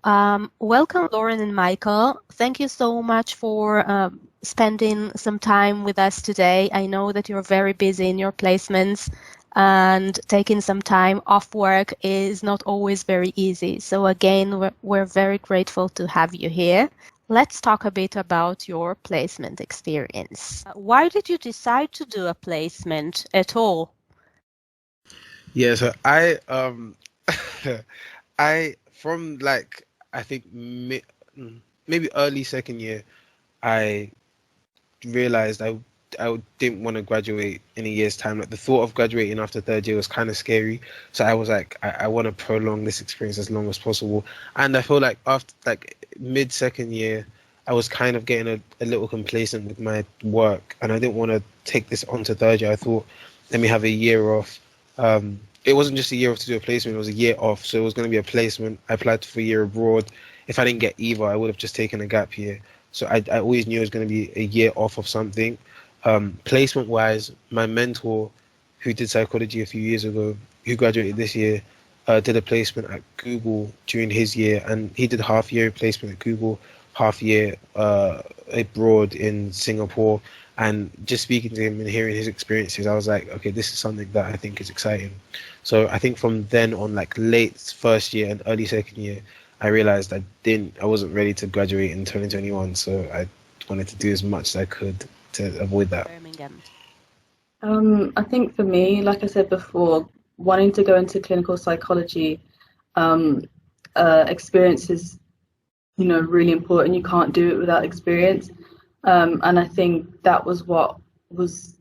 Welcome, Lauren and Michael. Thank you so much for spending some time with us today. I know that you're very busy in your placements, and taking some time off work is not always very easy. So again, we're very grateful to have you here. Let's talk a bit about your placement experience. Why did you decide to do a placement at all? Yeah, so I I from like I think maybe early second year, I realized I didn't want to graduate in a year's time. Like the thought of graduating after third year was kind of scary. So I was like, I want to prolong this experience as long as possible. And I feel like after like mid second year, I was kind of getting a little complacent with my work, and I didn't want to take this on to third year. I thought, let me have a year off. It wasn't just a year off to do a placement; it was a year off. So it was going to be a placement. I applied for a year abroad. If I didn't get either, I would have just taken a gap year. So I always knew it was going to be a year off of something. Placement wise, my mentor, who did psychology a few years ago, who graduated this year, did a placement at Google during his year, and he did half year placement at Google, half year abroad in Singapore. And just speaking to him and hearing his experiences, I was like, okay, this is something that I think is exciting. So I think from then on, like late first year and early second year, I realized I wasn't ready to graduate in 2021. So I wanted to do as much as I could to avoid that. Birmingham. I think for me, like I said before, wanting to go into clinical psychology, experience is, really important. You can't do it without experience. And I think that was what was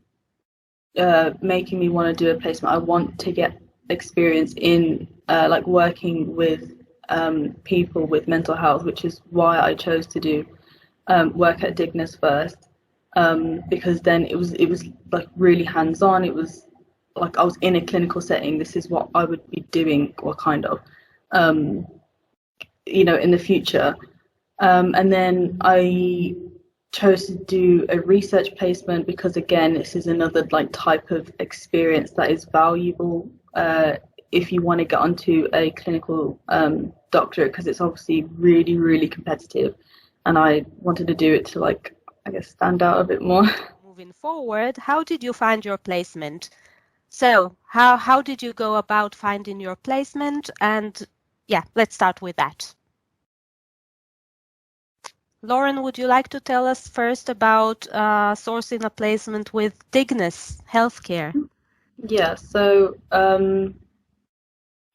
making me want to do a placement. I want to get experience in like working with people with mental health, which is why I chose to do work at Dignus first. Because then it was like really hands-on. It was like I was in a clinical setting. This is what I would be doing, or kind of, in the future. And then I chose to do a research placement because, again, this is another like type of experience that is valuable if you want to get onto a clinical doctorate, because it's obviously really, really competitive, and I wanted to do it to like, I guess, stand out a bit more. Moving forward, how did you find your placement? So how did you go about finding your placement? And yeah, let's start with that. Lauren, would you like to tell us first about sourcing a placement with Dignus Healthcare? Yeah, so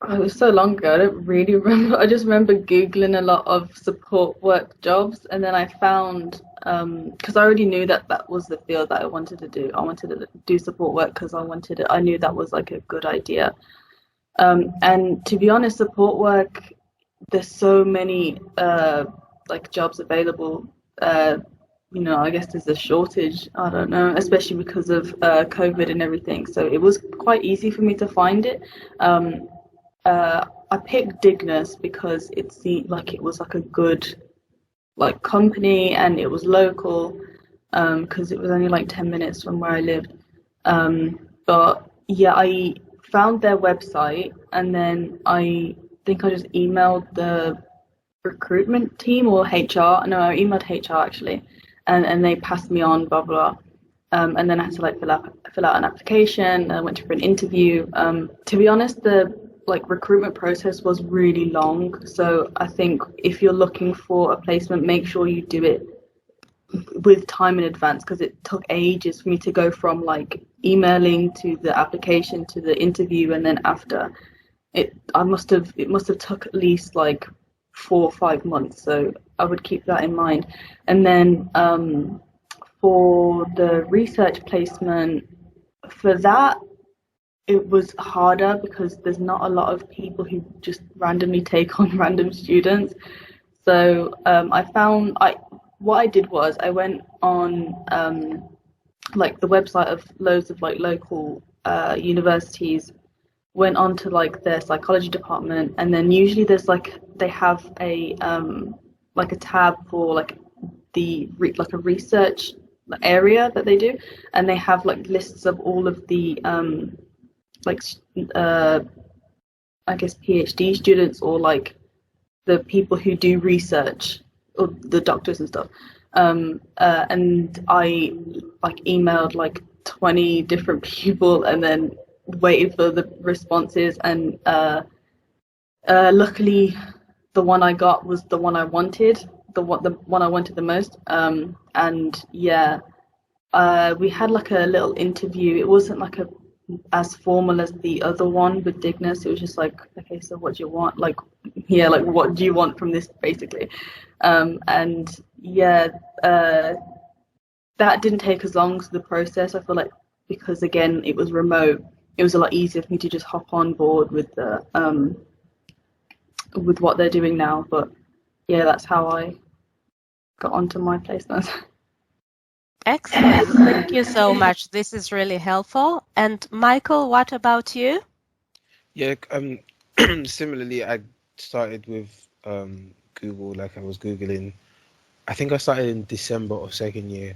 it was so long ago, I don't really remember. I just remember Googling a lot of support work jobs, and then I found, because I already knew that was the field that I wanted to do. I wanted to do support work because I knew that was like a good idea. And to be honest, support work, there's so many like jobs available. I guess there's a shortage, I don't know, especially because of COVID and everything. So it was quite easy for me to find it. I picked Dignus because it seemed like it was like a good like company, and it was local, because it was only like 10 minutes from where I lived. But yeah, I found their website, and then I think I just emailed the recruitment team or HR. No, I emailed HR actually, and they passed me on, blah blah. And then I had to like fill out an application. I went for an interview. To be honest, the like recruitment process was really long. So I think if you're looking for a placement, make sure you do it with time in advance, because it took ages for me to go from like emailing to the application to the interview, and then after it must have took at least like 4 or 5 months. So I would keep that in mind. And then for the research placement, for that it was harder because there's not a lot of people who just randomly take on random students. So what I did was I went on like the website of loads of like local universities, went on to like their psychology department, and then usually there's like they have a like a tab for like like a research area that they do, and they have like lists of all of the like I guess PhD students, or like the people who do research, or the doctors and stuff. And I like emailed like 20 different people and then waited for the responses. And luckily, the one I got was the one I wanted, the one I wanted the most. And yeah, we had like a little interview. It wasn't like as formal as the other one with Dignus. It was just like, okay, so what do you want? Like, yeah, like what do you want from this, basically? And yeah, that didn't take as long as the process. I feel like because again it was remote, it was a lot easier for me to just hop on board with the with what they're doing now. But yeah, that's how I got onto my placement. Excellent. Thank you so much. This is really helpful. And Michael, what about you? Yeah, similarly, I started with Google, like I was Googling. I think I started in December of second year,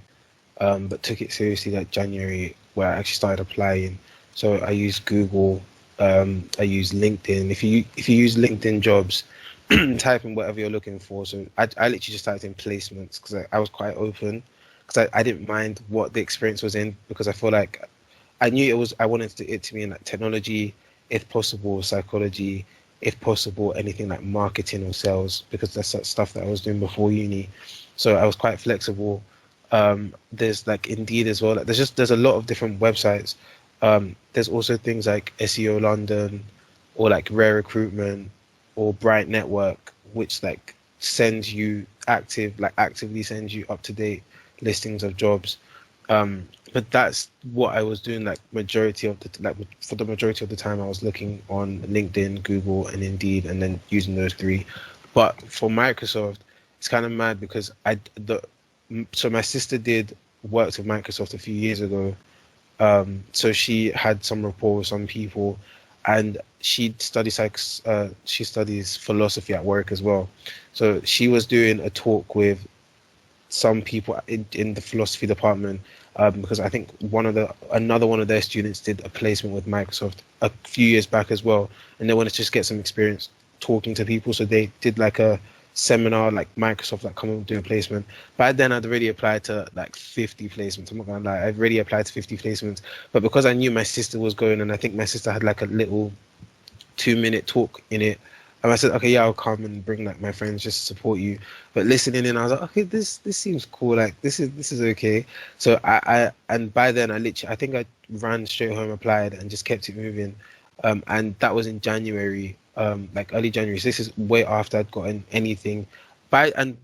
but took it seriously like January, where I actually started applying. So I used Google, I used LinkedIn. If you use LinkedIn jobs, type in whatever you're looking for. So I literally just typed in placements because I was quite open because I didn't mind what the experience was in because I feel like I knew it was I wanted it to be in like technology, if possible psychology, if possible anything like marketing or sales because that's that stuff that I was doing before uni. So I was quite flexible. There's like Indeed as well. Like, there's a lot of different websites. There's also things like SEO London or like Rare Recruitment or Bright Network, which like sends you actively sends you up to date listings of jobs. But that's what I was doing like majority of for the majority of the time I was looking on LinkedIn, Google and Indeed and then using those three. But for Microsoft, it's kind of mad because so my sister worked with Microsoft a few years ago. So she had some rapport with some people and she studies philosophy at work as well. So she was doing a talk with some people in the philosophy department because I think another one of their students did a placement with Microsoft a few years back as well, and they wanted to just get some experience talking to people. So they did like a seminar, like Microsoft, like come and do a placement. By then, I'd already applied to like 50 placements. I'm not gonna lie, I've already applied to 50 placements. But because I knew my sister was going, and I think my sister had like a little 2-minute talk in it. And I said, okay, yeah, I'll come and bring like my friends just to support you. But listening in, I was like, okay, this seems cool. Like this is okay. So and by then I think I ran straight home, applied, and just kept it moving. And that was in January, like early January. So this is way after I'd gotten anything. By then,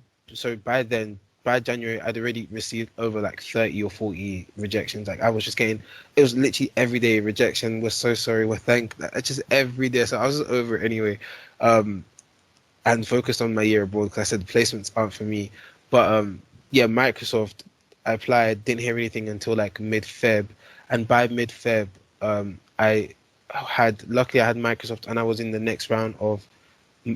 by January, I'd already received over like 30 or 40 rejections. Like I was just getting, it was literally every day rejection. We're so sorry. It's just every day. So I was just over it anyway, and focused on my year abroad because I said placements aren't for me. But yeah, Microsoft, I applied, didn't hear anything until like mid-Feb, and by mid-Feb, luckily I had Microsoft, and I was in the next round of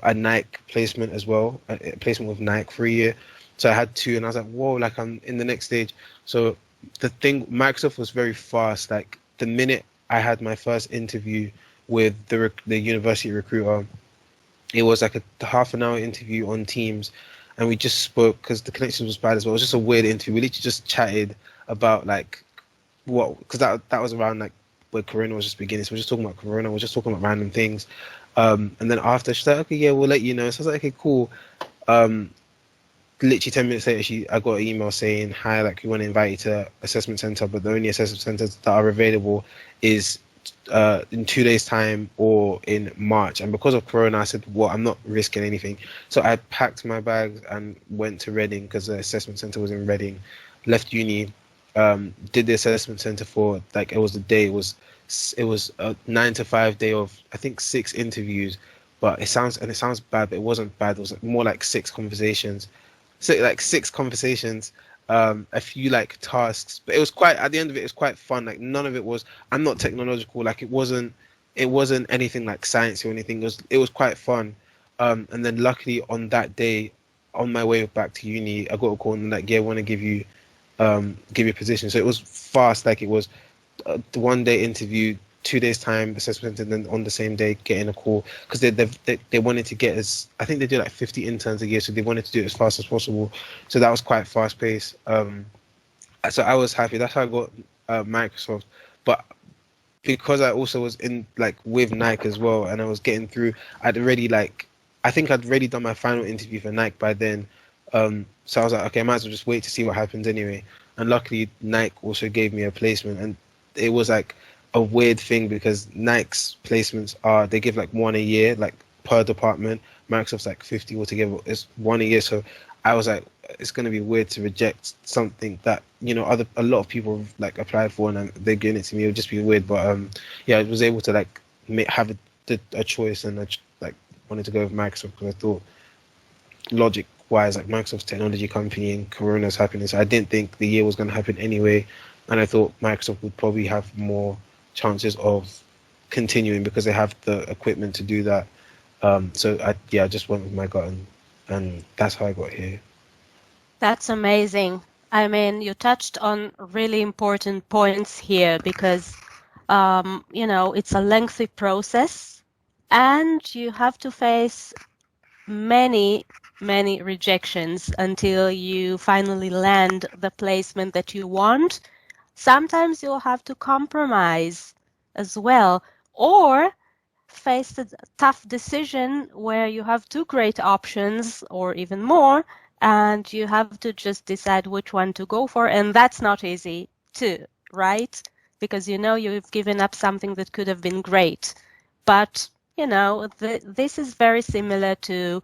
a Nike placement as well, a placement with Nike for a year. So I had two, and I was like, whoa, like I'm in the next stage. So Microsoft was very fast. Like the minute I had my first interview with the university recruiter, it was like a half an hour interview on Teams, and we just spoke because the connection was bad as well. It was just a weird interview. We literally just chatted about like because that was around like where Corona was just beginning. So we're just talking about Corona. We're just talking about random things. And then after she's like, okay, yeah, we'll let you know. So I was like, okay, cool. Literally 10 minutes later, I got an email saying, hi, like we want to invite you to assessment center, but the only assessment centers that are available is in 2 days time or in March. And because of Corona, I said, well, I'm not risking anything. So I packed my bags and went to Reading because the assessment center was in Reading, left uni, did the assessment center for like, it was a 9 to 5 day of, I think 6 interviews, but it sounds bad, but it wasn't bad. It was more like 6 conversations. So like 6 conversations, a few like tasks, but it was quite, at the end of it, it was quite fun. Like none of it was, I'm not technological. Like it wasn't anything like science or anything. It was quite fun. And then luckily on that day, on my way back to uni, I got a call and like, yeah, I want to give you a position. So it was fast. Like it was the 1 day interview, 2 days time assessment, and then on the same day getting a call, because they wanted to get as, I think they do like 50 interns a year, so they wanted to do it as fast as possible. So that was quite fast paced. So I was happy. That's how I got Microsoft. But because I also was in like with Nike as well, and I was getting through, I think I'd already done my final interview for Nike by then. So I was like, okay, I might as well just wait to see what happens anyway. And luckily, Nike also gave me a placement, and it was like a weird thing because Nike's placements they give like one a year, like per department. Microsoft's like 50 altogether. It's one a year, so I was like, it's going to be weird to reject something that a lot of people like applied for, and they're giving it to me. It would just be weird. But yeah, I was able to like have a choice, and I like wanted to go with Microsoft because I thought logic wise, like Microsoft's technology company and Corona's happening, so I didn't think the year was going to happen anyway, and I thought Microsoft would probably have more chances of continuing because they have the equipment to do that. So I just went with my gut, and that's how I got here. That's amazing. I mean, you touched on really important points here because, it's a lengthy process and you have to face many, many rejections until you finally land the placement that you want. Sometimes you'll have to compromise as well, or face a tough decision where you have two great options or even more, and you have to just decide which one to go for, and that's not easy too, right? Because you've given up something that could have been great. But this is very similar to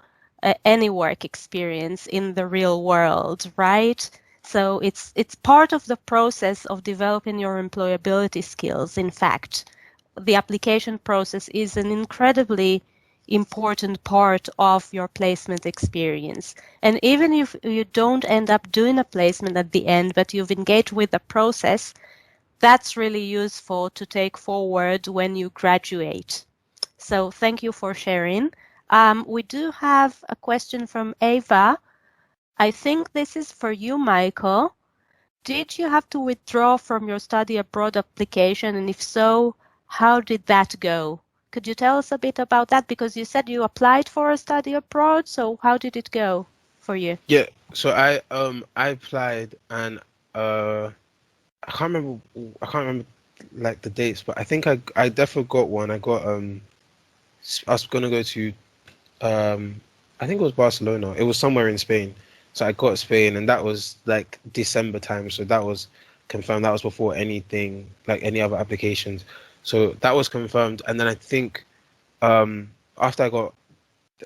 any work experience in the real world, right? So it's part of the process of developing your employability skills. In fact, the application process is an incredibly important part of your placement experience. And even if you don't end up doing a placement at the end, but you've engaged with the process, that's really useful to take forward when you graduate. So thank you for sharing. We do have a question from Ava. I think this is for you, Michael. Did you have to withdraw from your study abroad application? And if so, how did that go? Could you tell us a bit about that? Because you said you applied for a study abroad. So how did it go for you? Yeah, so I applied, and I can't remember like the dates, but I think I definitely got one. I was gonna go to I think it was Barcelona. It was somewhere in Spain. So I got Spain, and that was like December time. So that was confirmed. That was before anything, like any other applications. So that was confirmed. And then I think after I got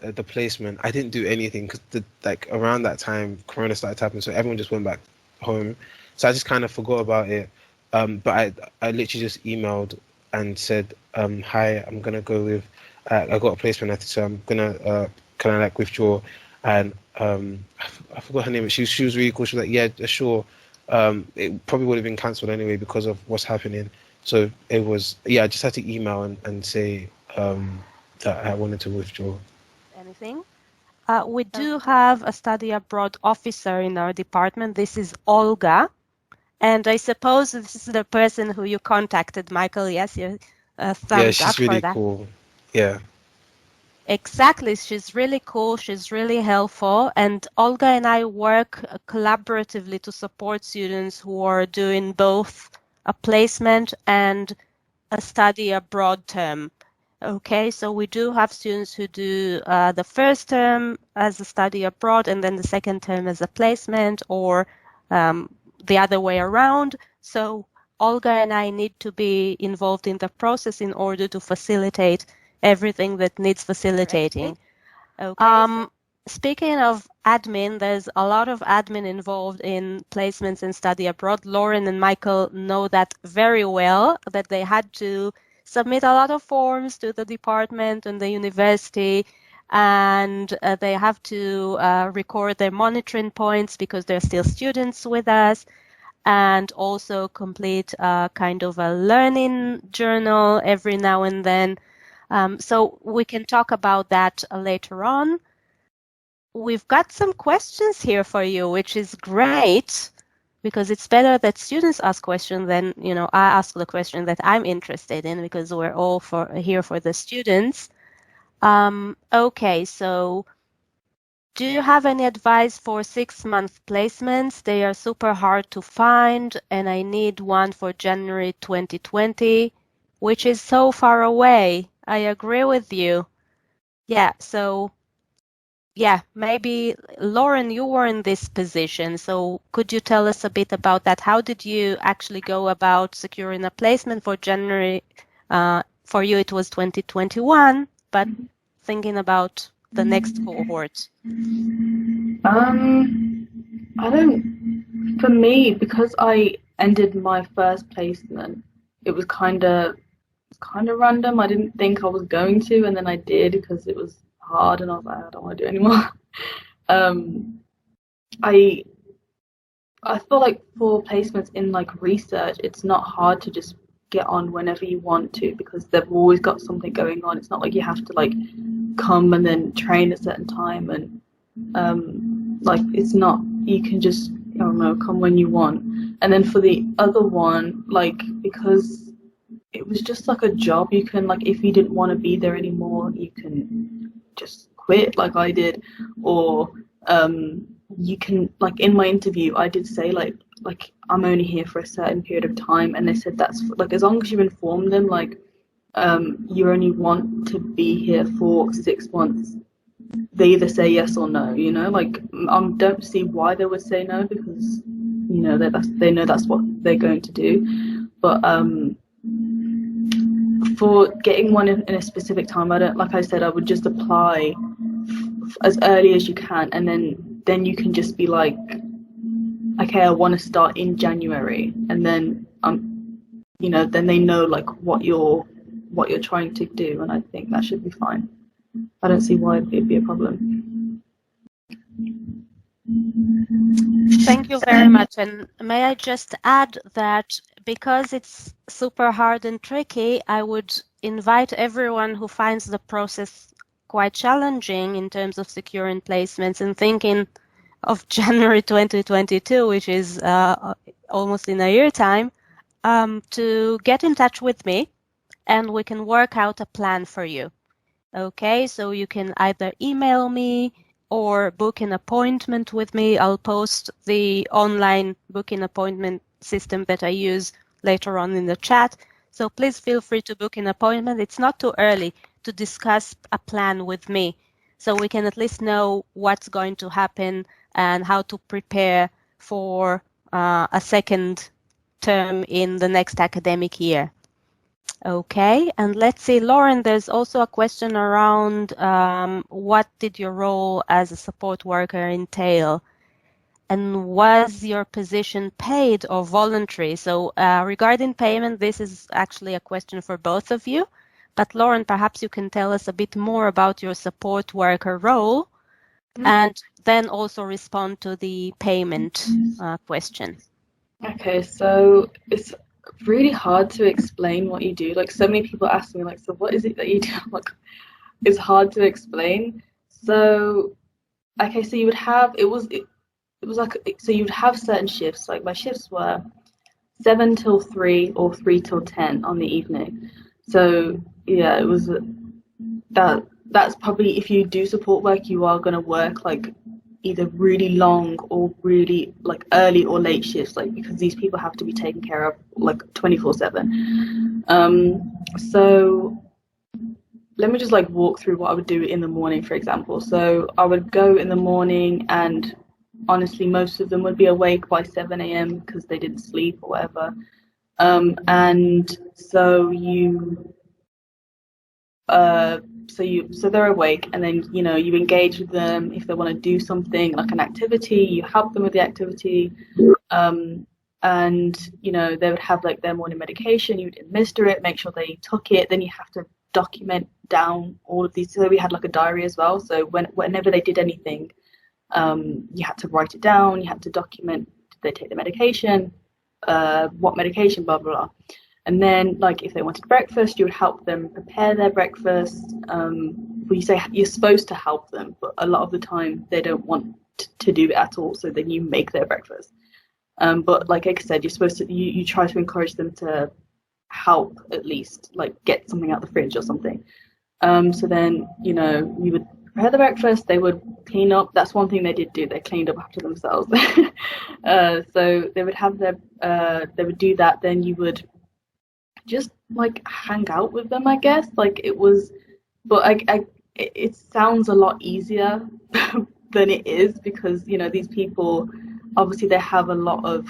the placement, I didn't do anything because like around that time, Corona started happening. So everyone just went back home. So I just kind of forgot about it. But I literally just emailed and said, hi, I'm going to go with, I got a placement, so I'm going to kind of like withdraw. And I forgot her name, but she was really cool. She was like, yeah, sure. It probably would have been cancelled anyway because of what's happening. So it was, I just had to email and say that I wanted to withdraw. Anything? We do have a study abroad officer in our department. This is Olga. And I suppose this is the person who you contacted, Michael. Yes, you thumbs up for that. Yeah, she's really cool. Yeah. Exactly. She's really cool. She's really helpful. And Olga and I work collaboratively to support students who are doing both a placement and a study abroad term. Okay, so we do have students who do the first term as a study abroad and then the second term as a placement, or the other way around. So Olga and I need to be involved in the process in order to facilitate everything that needs facilitating. Okay. Speaking of admin, there's a lot of admin involved in placements and study abroad. Lauren and Michael know that very well, that they had to submit a lot of forms to the department and the university, and they have to record their monitoring points because they're still students with us, and also complete kind of a learning journal every now and then. So we can talk about that later on. We've got some questions here for you, which is great because it's better that students ask questions than, I ask the question that I'm interested in, because we're all here for the students. Okay, so do you have any advice for 6-month placements? They are super hard to find, and I need one for January 2020, which is so far away. I agree with you. Yeah, so maybe Lauren, you were in this position, so could you tell us a bit about that? How did you actually go about securing a placement for January? For you, it was 2021, but thinking about the next cohort. For me, because I ended my first placement, it was kind of random. I didn't think I was going to, and then I did because it was hard, and I was like, I don't want to do it anymore. I feel like for placements in like research, it's not hard to just get on whenever you want to, because they've always got something going on. It's not like you have to like come and then train at a certain time, and like it's not, you can just, I don't know, come when you want. And then for the other one, like, because it was just like a job, you can, like, if you didn't want to be there anymore, you can just quit like I did, or you can, like, in my interview I did say like I'm only here for a certain period of time, and they said that's like, as long as you inform them like you only want to be here for 6 months, they either say yes or no, like don't see why they would say no, because they know that's what they're going to do. But for getting one in a specific time, I don't, like I said, I would just apply as early as you can, and then you can just be like, okay, I want to start in January, and then then they know like what you're trying to do, and I think that should be fine. I don't see why it'd be a problem. Thank you very much. And may I just add that because it's super hard and tricky, I would invite everyone who finds the process quite challenging in terms of securing placements and thinking of January 2022, which is almost in a year time, to get in touch with me, and we can work out a plan for you. Okay, so you can either email me or book an appointment with me. I'll post the online booking appointment system that I use later on in the chat. So please feel free to book an appointment. It's not too early to discuss a plan with me, so we can at least know what's going to happen and how to prepare for a second term in the next academic year. Okay, and let's see, Lauren, there's also a question around what did your role as a support worker entail, and was your position paid or voluntary? So regarding payment, this is actually a question for both of you, but Lauren, perhaps you can tell us a bit more about your support worker role, and then also respond to the payment question. Okay, so it's really hard to explain what you do. Like, so many people ask me like, so what is it that you do? Like, it's hard to explain. So okay, so you would have, it was like, so you'd have certain shifts. Like, my shifts were 7 till 3 or 3 till 10 on the evening. So yeah, it was that's probably, if you do support work, you are going to work like either really long or really like early or late shifts, like, because these people have to be taken care of like 24/7. So let me just like walk through what I would do in the morning, for example. So I would go in the morning, and honestly most of them would be awake by 7 a.m. because they didn't sleep or whatever. And so so they're awake, and then you engage with them. If they want to do something like an activity, you help them with the activity. And they would have like their morning medication, you'd administer it, make sure they took it, then you have to document down all of these. So we had like a diary as well, so whenever they did anything, you had to write it down, you had to document, did they take the medication, what medication, blah blah blah. And then, like, if they wanted breakfast, you would help them prepare their breakfast. You say you're supposed to help them, but a lot of the time they don't want to do it at all, so then you make their breakfast. But like I said, you're supposed to you try to encourage them to help at least, like get something out the fridge or something. So then, you know, we would prepare the breakfast, they would clean up. That's one thing they did do, they cleaned up after themselves. So they would have their, they would do that, then you would just like hang out with them, I guess. Like it was, but it sounds a lot easier than it is, because, you know, these people, obviously they have a lot of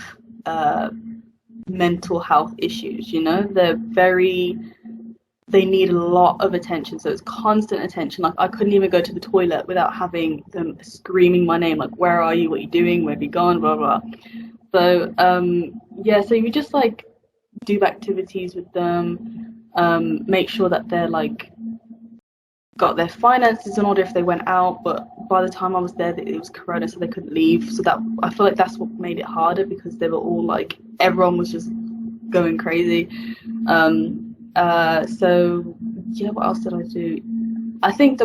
mental health issues, you know, they need a lot of attention, so it's constant attention. Like I couldn't even go to the toilet without having them screaming my name, like, where are you, what are you doing, where have you gone, blah blah. So yeah, so you just like do activities with them, make sure that they're like got their finances in order if they went out. But by the time I was there, it was corona, so they couldn't leave. So that, I feel like that's what made it harder, because they were all like, everyone was just going crazy. So yeah, what else did I do? I think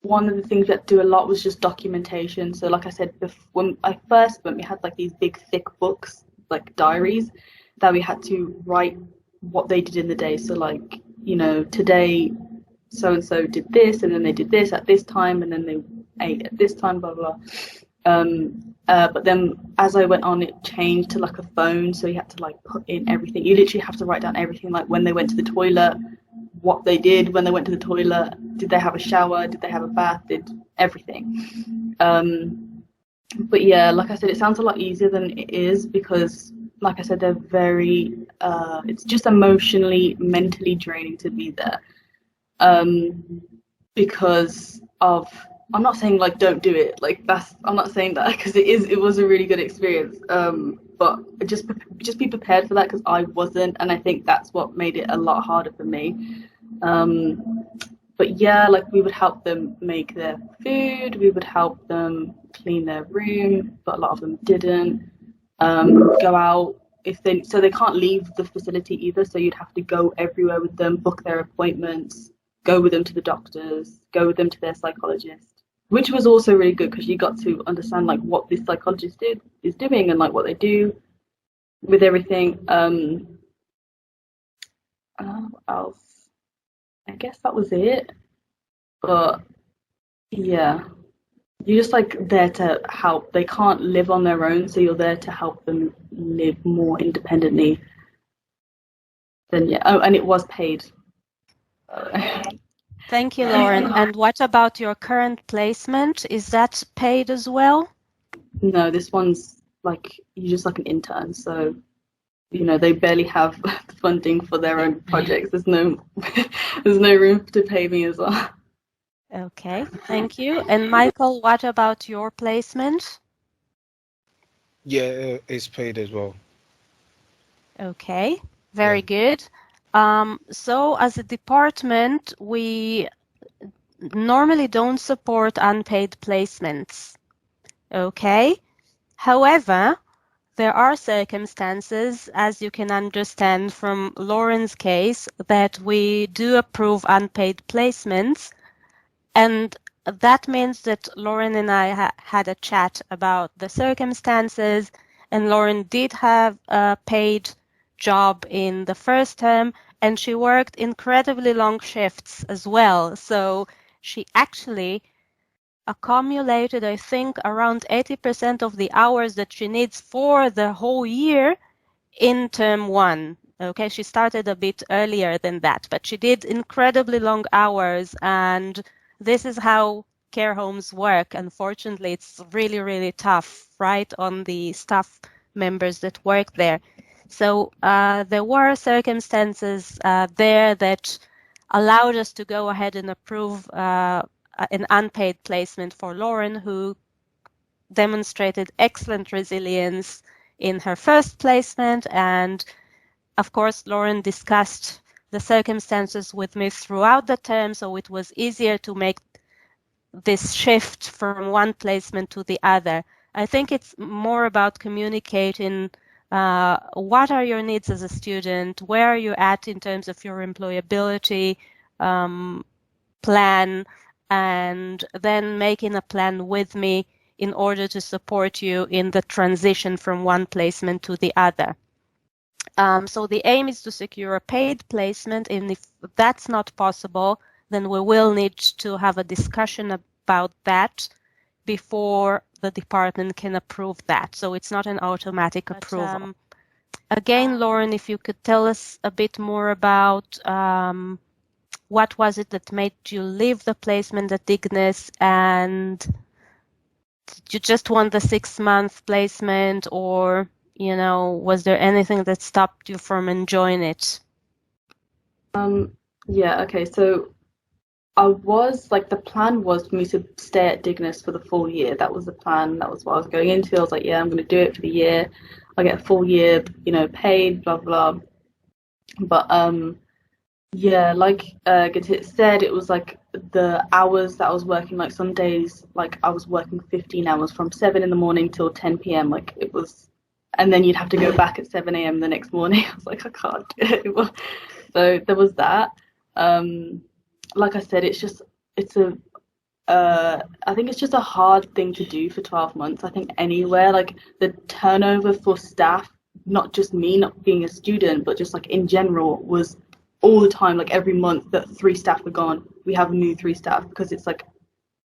one of the things that do a lot was just documentation. So like I said, when I first went, we had like these big thick books, like diaries, that we had to write what they did in the day. So like, you know, today so and so did this, and then they did this at this time, and then they ate at this time, blah blah. But then as I went on, it changed to like a phone, so you had to like put in everything. You literally have to write down everything, like when they went to the toilet, what they did when they went to the toilet, did they have a shower, did they have a bath, did everything. But yeah, like I said, it sounds a lot easier than it is, because like I said, they're very it's just emotionally, mentally draining to be there, because of, I'm not saying like don't do it, like that's, I'm not saying that, because it was a really good experience, but just be prepared for that, because I wasn't, and I think that's what made it a lot harder for me. But yeah, like we would help them make their food, we would help them clean their room, but a lot of them didn't. Go out if they, so they can't leave the facility either, so you'd have to go everywhere with them, book their appointments, go with them to the doctors, go with them to their psychologist, which was also really good, because you got to understand like what this psychologist is doing, and like what they do with everything. What else? I guess that was it. But yeah, you're just like there to help. They can't live on their own, so you're there to help them live more independently. Then yeah, oh, and it was paid. Thank you, Lauren. And what about your current placement? Is that paid as well? No, this one's like, you're just like an intern, so you know they barely have funding for their own projects. There's no room to pay me as well. Okay, thank you. And Michael, what about your placement? Yeah, it's paid as well. Okay, very good. So as a department, we normally don't support unpaid placements. Okay. However, there are circumstances, as you can understand from Lauren's case, that we do approve unpaid placements. And that means that Lauren and I had a chat about the circumstances, and Lauren did have a paid job in the first term, and she worked incredibly long shifts as well. So she actually accumulated, I think, around 80% of the hours that she needs for the whole year in term one. Okay, she started a bit earlier than that, but she did incredibly long hours, and this is how care homes work. Unfortunately, it's really, really tough, right, on the staff members that work there. So there were circumstances there that allowed us to go ahead and approve an unpaid placement for Lauren, who demonstrated excellent resilience in her first placement. And of course, Lauren discussed the circumstances with me throughout the term, so it was easier to make this shift from one placement to the other. I think it's more about communicating what are your needs as a student, where are you at in terms of your employability plan, and then making a plan with me in order to support you in the transition from one placement to the other. So the aim is to secure a paid placement, and if that's not possible, then we will need to have a discussion about that before the department can approve that. So it's not an automatic approval. Again, Lauren, if you could tell us a bit more about what was it that made you leave the placement at Dignus, and did you just want the 6-month placement, or was there anything that stopped you from enjoying it? Yeah, okay, so the plan was for me to stay at Dignus for the full year. That was the plan. That was what I was going into. I was like, yeah, I'm going to do it for the year. I get a full year, paid, blah, blah. But, yeah, like Gatit said, it was like the hours that I was working, like some days, like I was working 15 hours from 7 in the morning till 10 p.m. Like it was, and then you'd have to go back at 7 a.m. the next morning. I was like, I can't do it. So there was that. Like I said, I think it's just a hard thing to do for 12 months. I think anywhere, like the turnover for staff, not just me not being a student, but just like in general, was all the time, like every month that 3 staff are gone, we have new 3 staff, because it's like,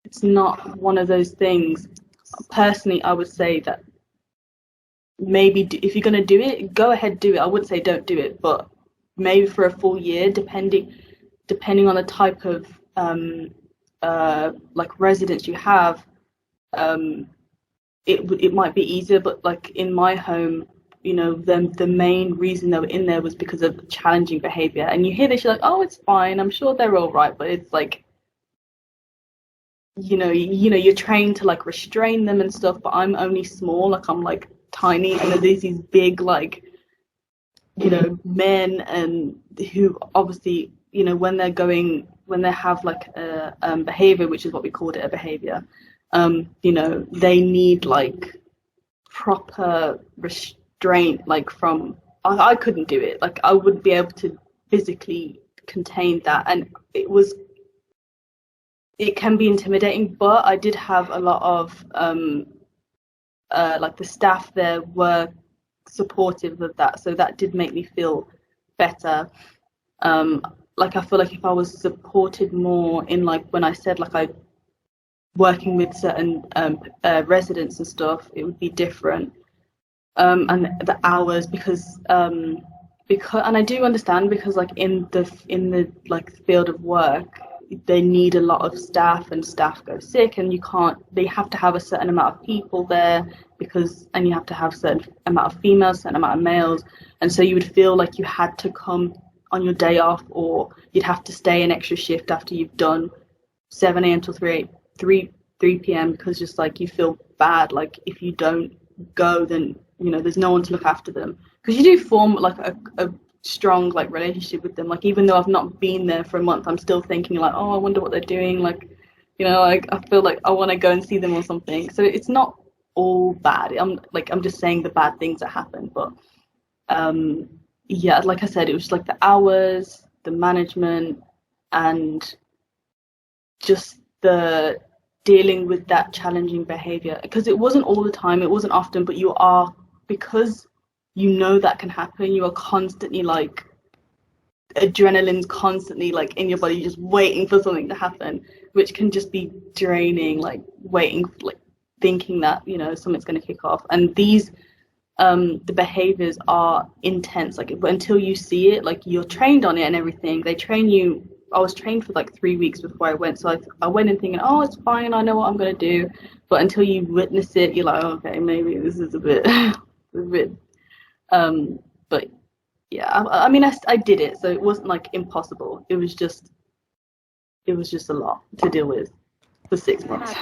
it's not one of those things. Personally, I would say that maybe if you're going to do it, go ahead, do it. I wouldn't say don't do it, but maybe for a full year, depending on the type of like residents you have, it might be easier. But like in my home, the main reason they were in there was because of challenging behavior. And you hear this, you're like, oh, it's fine, I'm sure they're all right. But it's like, you're trained to like restrain them and stuff, but I'm only small, like I'm like tiny, and there's these big like men, and who obviously when they have like a behavior, which is what we called it, a behavior, they need like proper restraint, like from I couldn't do it, like I wouldn't be able to physically contain that, and it can be intimidating. But I did have a lot of like the staff there were supportive of that, so that did make me feel better. Like I feel like if I was supported more in, like when I said like I working with certain residents and stuff, it would be different. And the hours, because and I do understand, because like in the like field of work, they need a lot of staff, and staff go sick, and they have to have a certain amount of people there, and you have to have a certain amount of females, certain amount of males, and so you would feel like you had to come on your day off, or you'd have to stay an extra shift after you've done 7 a.m. till 3 p.m. because just like you feel bad, like if you don't go, then there's no one to look after them, because you do form like a strong like relationship with them. Like even though I've not been there for a month, I'm still thinking like, oh, I wonder what they're doing, like like I feel like I want to go and see them or something. So it's not all bad. I'm just saying the bad things that happen. But yeah, like I said, it was like the hours, the management, and just the dealing with that challenging behavior, because it wasn't all the time, it wasn't often, but because that can happen, you are constantly like, adrenaline's constantly like in your body, just waiting for something to happen, which can just be draining, like waiting, like thinking that something's going to kick off. And these the behaviors are intense, like until you see it, like you're trained on it and everything. They train you. I was trained for like 3 weeks before I went, so I went in thinking, oh, it's fine, I know what I'm going to do. But until you witness it, you're like, oh, okay, maybe this is a bit but yeah, I mean, I did it, so it wasn't like impossible. It was just a lot to deal with for 6 months.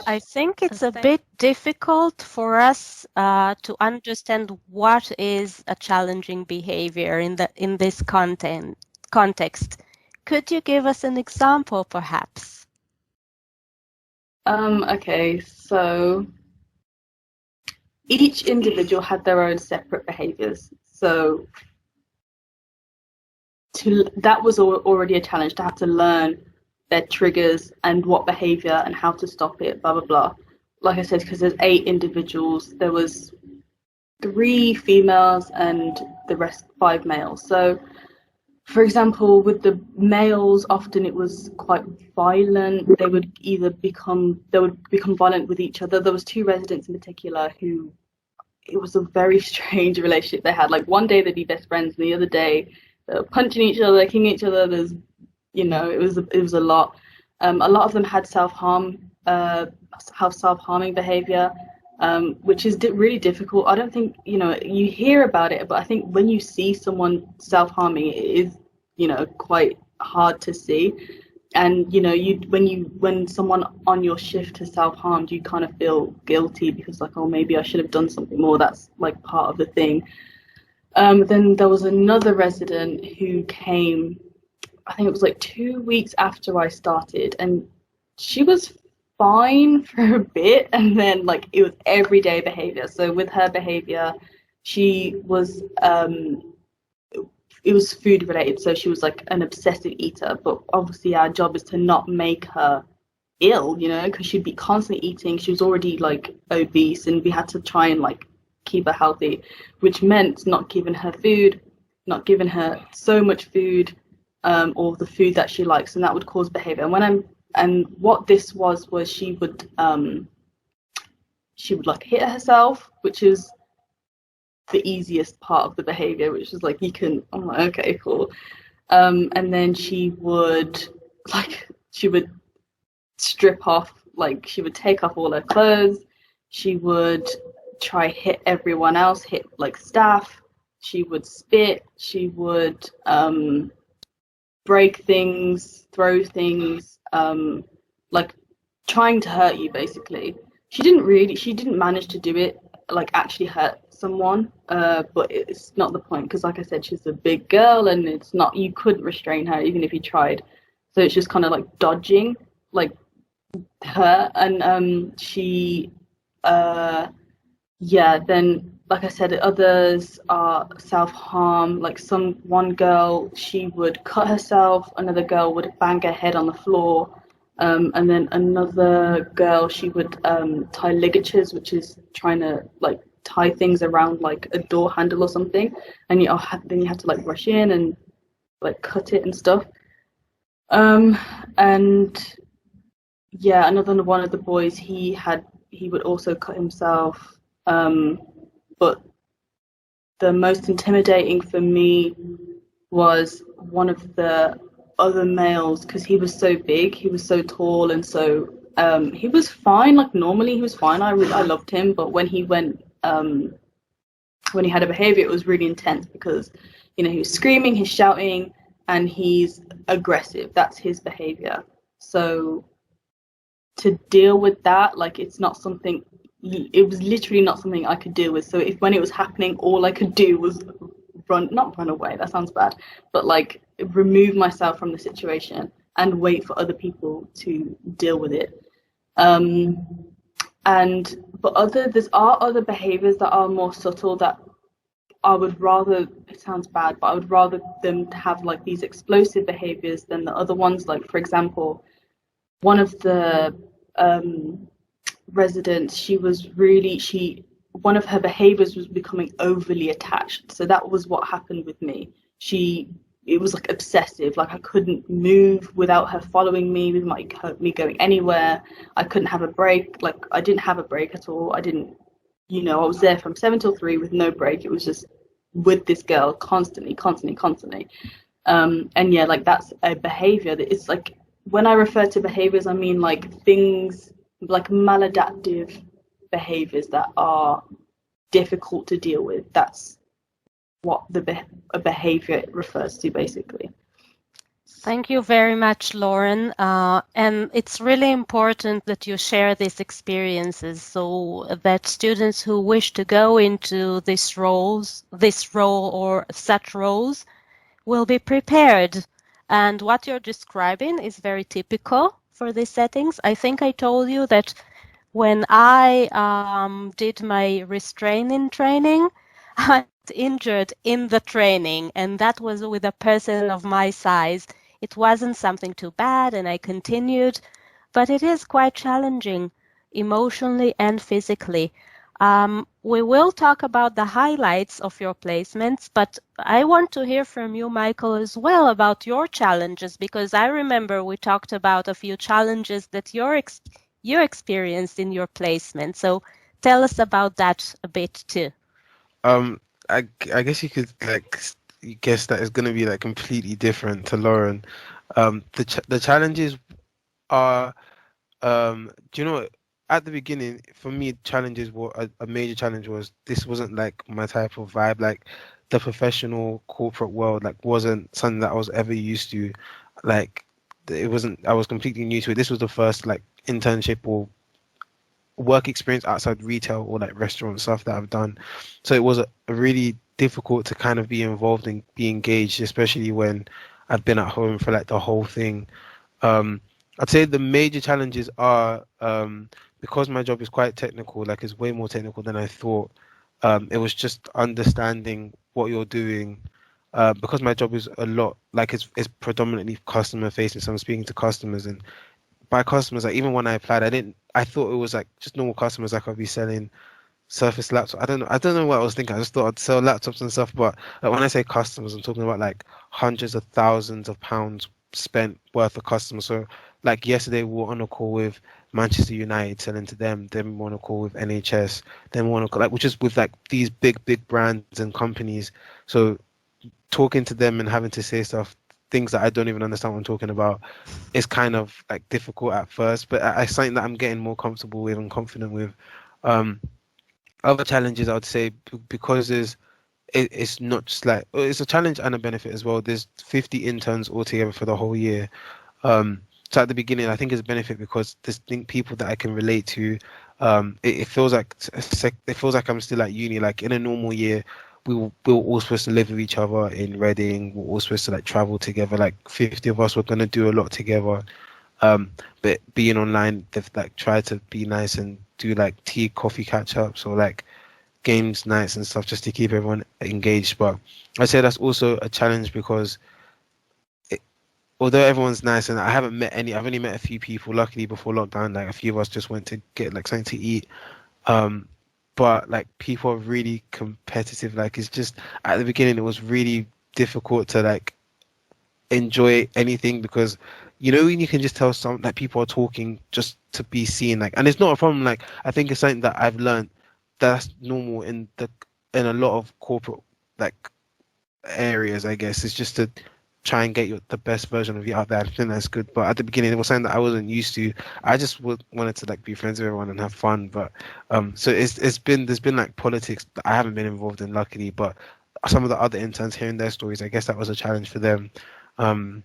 I think it's a bit difficult for us to understand what is a challenging behavior in this context. Could you give us an example, perhaps? Okay, so each individual had their own separate behaviors. So that was already a challenge, to have to learn their triggers and what behavior and how to stop it, blah, blah, blah. like I said, because there's 8 individuals, there was 3 females and the rest 5 males. So, for example, with the males, often it was quite violent. They would become violent with each other. There was 2 residents in particular who, it was a very strange relationship they had. Like one day they'd be best friends, and the other day they were punching each other, kicking each other. There's, it was a lot. A lot of them had self-harming behavior, which is really difficult. I don't think, you hear about it, but I think when you see someone self-harming, it is, quite hard to see. And, when someone on your shift has self-harmed, you kind of feel guilty because like, oh, maybe I should have done something more. That's like part of the thing. Then there was another resident who came, I think it was like 2 weeks after I started, and she was fine for a bit, and then like it was everyday behavior. So with her behavior, she was it was food related, so she was like an obsessive eater, but obviously our job is to not make her ill, because she'd be constantly eating. She was already like obese, and we had to try and like keep her healthy, which meant not giving her food, not giving her so much food, or the food that she likes, and that would cause behavior. And what this was she would like hit herself, which is the easiest part of the behavior, which is like I'm like, okay, cool. And then she would strip off, like she would take off all her clothes. She would try hit everyone else, hit like staff. She would spit. She would break things, throw things, like trying to hurt you basically. She didn't manage to do it, like actually hurt someone, but it's not the point, because like I said, she's a big girl, and it's not, you couldn't restrain her even if you tried. So it's just kind of like dodging like her. And she then like I said, others are self-harm. Like one girl, she would cut herself, another girl would bang her head on the floor, and then another girl, she would tie ligatures, which is trying to like tie things around like a door handle or something, and then you have to like rush in and like cut it and stuff. And another one of the boys, he would also cut himself. But the most intimidating for me was one of the other males, because he was so big, he was so tall, and so he was fine. Like normally he was fine. I loved him, but when he had a behavior, it was really intense, because he was screaming, he's shouting, and he's aggressive. That's his behavior. So to deal with that, like it was literally not something I could deal with. So when it was happening, all I could do was not run away, that sounds bad, but like remove myself from the situation and wait for other people to deal with it. But there are other behaviors that are more subtle, that I would rather, it sounds bad, but I would rather them have like these explosive behaviors than the other ones. Like for example, one of the residents, one of her behaviors was becoming overly attached. So that was what happened with me. It was like obsessive. Like I couldn't move without her following me, with me going anywhere. I couldn't have a break. Like I didn't have a break at all. I didn't, I was there from 7 till 3 with no break. It was just with this girl constantly. And yeah, like that's a behavior that it's like, when I refer to behaviors, I mean like things like maladaptive behaviors that are difficult to deal with. That's what a behavior refers to, basically. Thank you very much, Lauren. And it's really important that you share these experiences so that students who wish to go into this role or such roles will be prepared. And what you're describing is very typical for these settings. I think I told you that when I did my restraining training, I got injured in the training, and that was with a person of my size. It wasn't something too bad, and I continued, but it is quite challenging. emotionally and physically. We will talk about the highlights of your placements, but I want to hear from you, Michael, as well about your challenges, because I remember we talked about a few challenges that you experienced in your placement. So tell us about that a bit too. Um, I guess you could guess that it's going to be like completely different to Lauren. The challenges are do you know what? At the beginning, for me, challenges were a major challenge was this wasn't like my type of vibe. Like the professional corporate world, like wasn't something that I was ever used to. Like it wasn't. I was completely new to it. This was the first like internship or work experience outside retail or like restaurant stuff that I've done. So it was a really difficult to kind of be involved and be engaged, especially when I've been at home for like the whole thing. Um, I'd say the major challenges are because my job is quite technical, like it's way more technical than I thought. It was just understanding what you're doing. Because my job is a lot like it's predominantly customer facing, so I'm speaking to customers, and by customers, like even when I applied, I thought it was like just normal customers, like I'd be selling Surface laptops. I don't know what I was thinking. I just thought I'd sell laptops and stuff. But like, when I say customers, I'm talking about like hundreds of thousands of pounds spent worth of customers. So like yesterday, we were on a call with Manchester United selling to them. Then we were on a call with NHS. Then we were on a call, like which is with like these big brands and companies. So talking to them and having to say stuff, things that I don't even understand what I'm talking about, is kind of like difficult at first. But I something that I'm getting more comfortable with and confident with. Um, Other challenges I would say because it's not just like it's a challenge and a benefit as well. There's 50 interns altogether for the whole year. So at the beginning, I think it's a benefit because there's people that I can relate to. It feels like it feels like I'm still at uni. Like in a normal year, we were all supposed to live with each other in Reading. We're all supposed to like travel together. Like 50 of us were gonna do a lot together. But being online, they've like tried to be nice and do like tea, coffee catch ups or like games nights and stuff just to keep everyone engaged. But I'd say that's also a challenge because it, although everyone's nice and I've only met a few people. Luckily, before lockdown, like a few of us just went to get like something to eat. Um, but like people are really competitive. Like it's just at the beginning, it was really difficult to like enjoy anything because you know when you can just tell some like people are talking just to be seen, like, and it's not a problem. Like I think it's something that I've learned that's normal in a lot of corporate like areas. I guess it's just to try and get the best version of you out there. I think that's good, but at the beginning it was something that I wasn't used to. I just wanted to like be friends with everyone and have fun. But so it's been there's been like politics that I haven't been involved in, luckily, but some of the other interns hearing their stories, I guess that was a challenge for them. um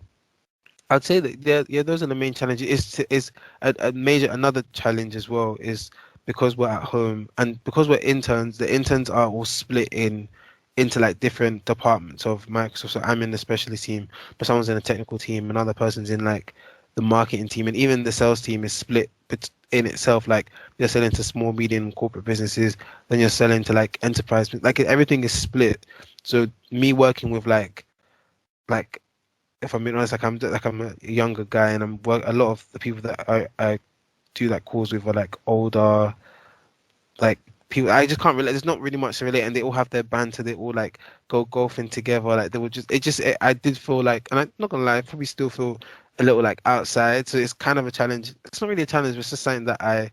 I'd say that yeah, those are the main challenges. Is a major another challenge as well is because we're at home and because we're interns. The interns are all split into like different departments of Microsoft. So I'm in the specialist team, but someone's in a technical team, another person's in like the marketing team, and even the sales team is split in itself. Like you're selling to small, medium, corporate businesses, then you're selling to like enterprise. Like everything is split. So me working with like if I'm being honest, like I'm a younger guy, and a lot of the people that I do like calls with are like older, like people. I just can't relate. There's not really much to relate, and they all have their banter. They all like go golfing together. Like they were I did feel like, and I'm not gonna lie, I probably still feel a little like outside. So it's kind of a challenge. It's not really a challenge, but it's just something that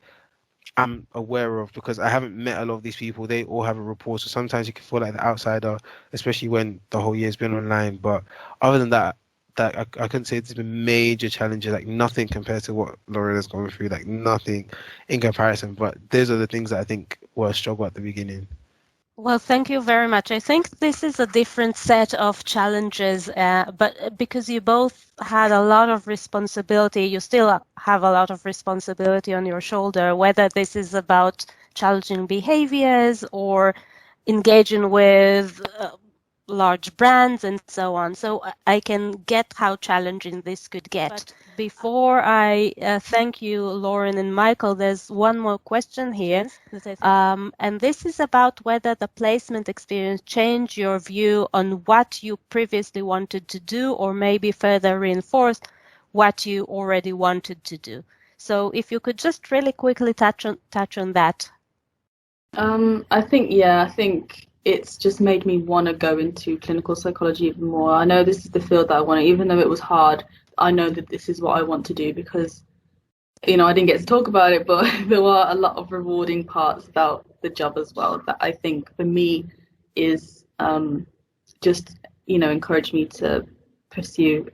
I'm aware of because I haven't met a lot of these people. They all have a rapport, so sometimes you can feel like the outsider, especially when the whole year's been online. But other than that, I couldn't say there's been major challenges, like nothing compared to what Lorena's going through, like nothing in comparison. But those are the things that I think were a struggle at the beginning. Well, thank you very much. I think this is a different set of challenges, but because you both had a lot of responsibility, you still have a lot of responsibility on your shoulder, whether this is about challenging behaviors or engaging with large brands and so on. So I can get how challenging this could get. But before I thank you, Lauren and Michael, there's one more question here. And this is about whether the placement experience changed your view on what you previously wanted to do or maybe further reinforced what you already wanted to do. So if you could just really quickly touch on that. I think it's just made me want to go into clinical psychology even more. I know this is the field that I want to, even though it was hard, I know that this is what I want to do because, I didn't get to talk about it, but there were a lot of rewarding parts about the job as well that I think for me is just, encouraged me to pursue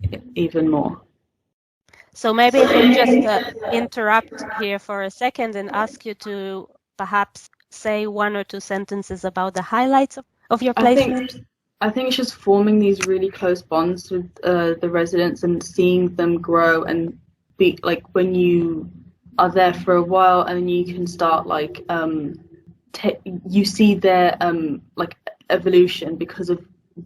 it even more. So maybe I can just interrupt here for a second and ask you to perhaps say one or two sentences about the highlights of your placement. I think it's just forming these really close bonds with the residents and seeing them grow and be like when you are there for a while and then you can start like you see their like evolution because of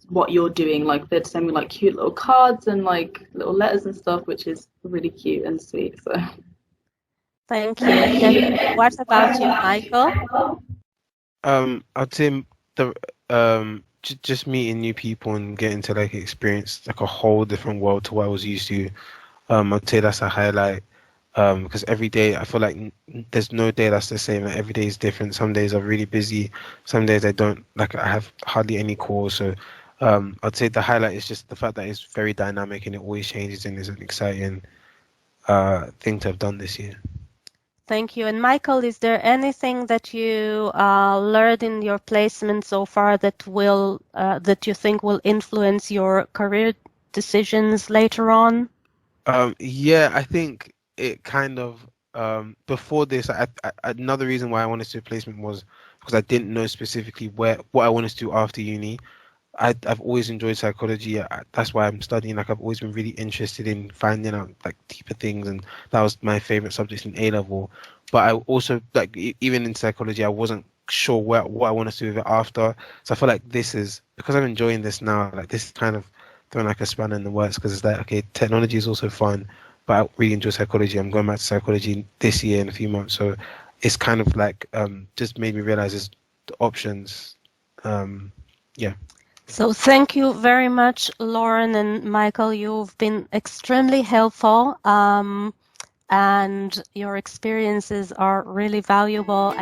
what you're doing. Like they'd send me like cute little cards and like little letters and stuff, which is really cute and sweet. So thank you. And what about you, Michael? I'd say just meeting new people and getting to like experience like a whole different world to what I was used to. I'd say that's a highlight. Because every day I feel like there's no day that's the same. Like every day is different. Some days are really busy. Some days I don't like. I have hardly any calls. So I'd say the highlight is just the fact that it's very dynamic and it always changes and is an exciting thing to have done this year. Thank you. And Michael, is there anything that you learned in your placement so far that you think will influence your career decisions later on? Yeah, I think it kind of before this, another reason why I wanted to do placement was because I didn't know specifically what I wanted to do after uni. I've always enjoyed psychology. That's why I'm studying. Like I've always been really interested in finding out like deeper things, and that was my favorite subject in A level. But I also like even in psychology, I wasn't sure what I wanted to do with it after. So I feel like this is because I'm enjoying this now. Like this is kind of throwing like a spanner in the works because it's like okay, technology is also fun, but I really enjoy psychology. I'm going back to psychology this year in a few months, so it's kind of like just made me realize there's the options. Yeah. So thank you very much, Lauren and Michael. You've been extremely helpful, and your experiences are really valuable.